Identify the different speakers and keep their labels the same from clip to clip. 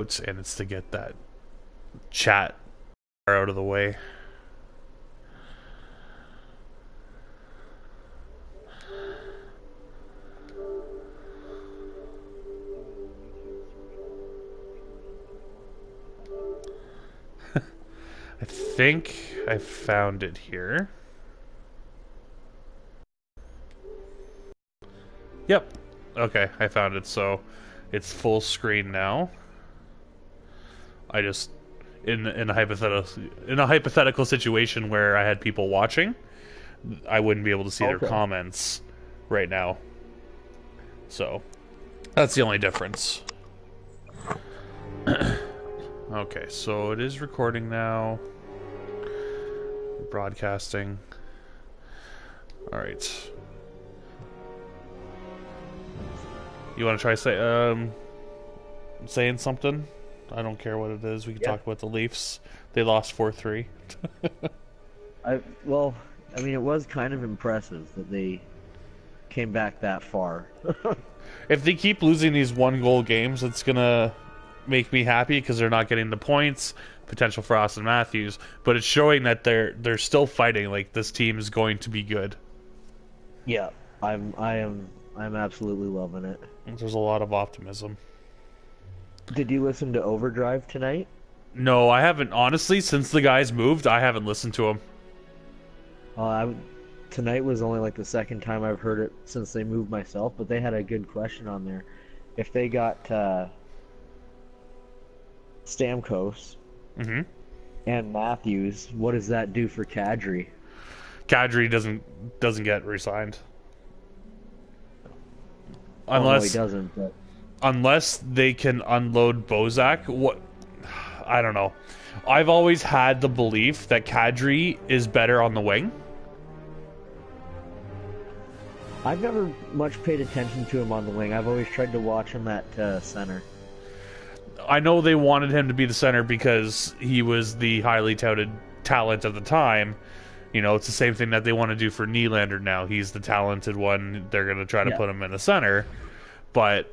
Speaker 1: and it's to get that chat out of the way. I think I found it here. Yep. Okay, I found it. So it's full screen now. I just in a hypothetical situation where I had people watching, I wouldn't be able to see their comments right now. So that's the only difference. Okay, so it is recording now. Broadcasting. Alright. You want to try saying something? I don't care what it is. We can talk about the Leafs. They lost 4-3.
Speaker 2: Well, I mean, it was kind of impressive that they came back that far.
Speaker 1: If they keep losing these one-goal games, it's gonna make me happy because they're not getting the points. Potential for Austin Matthews, but it's showing that they're still fighting. Like, this team is going to be good.
Speaker 2: Yeah, I'm absolutely loving it.
Speaker 1: There's a lot of optimism.
Speaker 2: Did you listen to Overdrive tonight?
Speaker 1: No, I haven't. Honestly, since the guys moved, I haven't listened to them.
Speaker 2: Tonight was only like the second time I've heard it since they moved myself, but they had a good question on there. If they got Stamkos and Matthews, what does that do for Kadri?
Speaker 1: Kadri doesn't get re-signed.
Speaker 2: No, he doesn't. But...
Speaker 1: Unless they can unload Bozak, I don't know. I've always had the belief that Kadri is better on the wing.
Speaker 2: I've never much paid attention to him on the wing. I've always tried to watch him at center.
Speaker 1: I know they wanted him to be the center because he was the highly touted talent of the time. You know, it's the same thing that they want to do for Nylander now. He's the talented one. They're going to try to put him in the center. But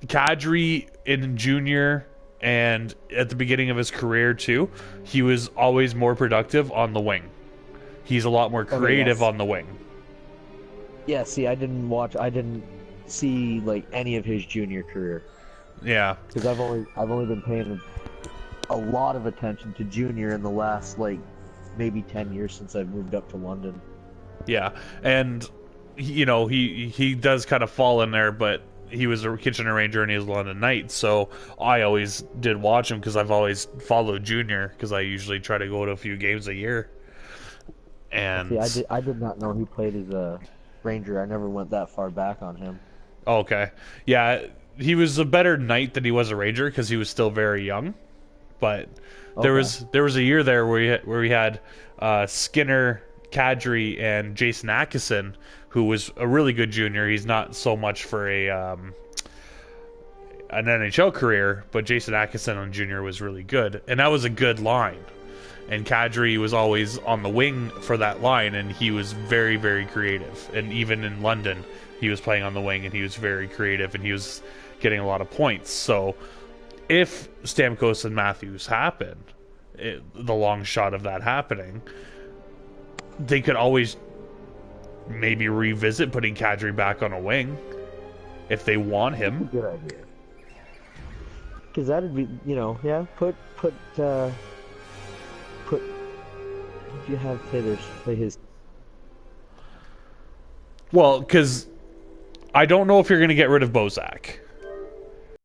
Speaker 1: Kadri in junior and at the beginning of his career too, he was always more productive on the wing. He's a lot more creative on the wing.
Speaker 2: Yeah, see, I didn't see like any of his junior career.
Speaker 1: Yeah,
Speaker 2: because I've only been paying a lot of attention to junior in the last like maybe 10 years since I've moved up to London.
Speaker 1: Yeah, and you know, he does kind of fall in there, but he was a Kitchener Ranger and he was a London Knight, so I always did watch him because I've always followed junior because I usually try to go to a few games a year. And
Speaker 2: see, I did not know he played as a Ranger. I never went that far back on him.
Speaker 1: Okay, yeah, he was a better Knight than he was a Ranger because he was still very young. But there was a year there where we had Skinner, Kadri, and Jason Atkinson, who was a really good junior. He's not so much for an NHL career, but Jason Atkinson on junior was really good, and that was a good line. And Kadri was always on the wing for that line, and he was very, very creative. And even in London, he was playing on the wing, and he was very creative, and he was getting a lot of points. So if Stamkos and Matthews happen, the long shot of that happening, they could always maybe revisit putting Kadri back on a wing if they want him.
Speaker 2: That's a good idea. Because that'd be, you know, yeah, put you have Taylor play his.
Speaker 1: Well, because I don't know if you're going to get rid of Bozak.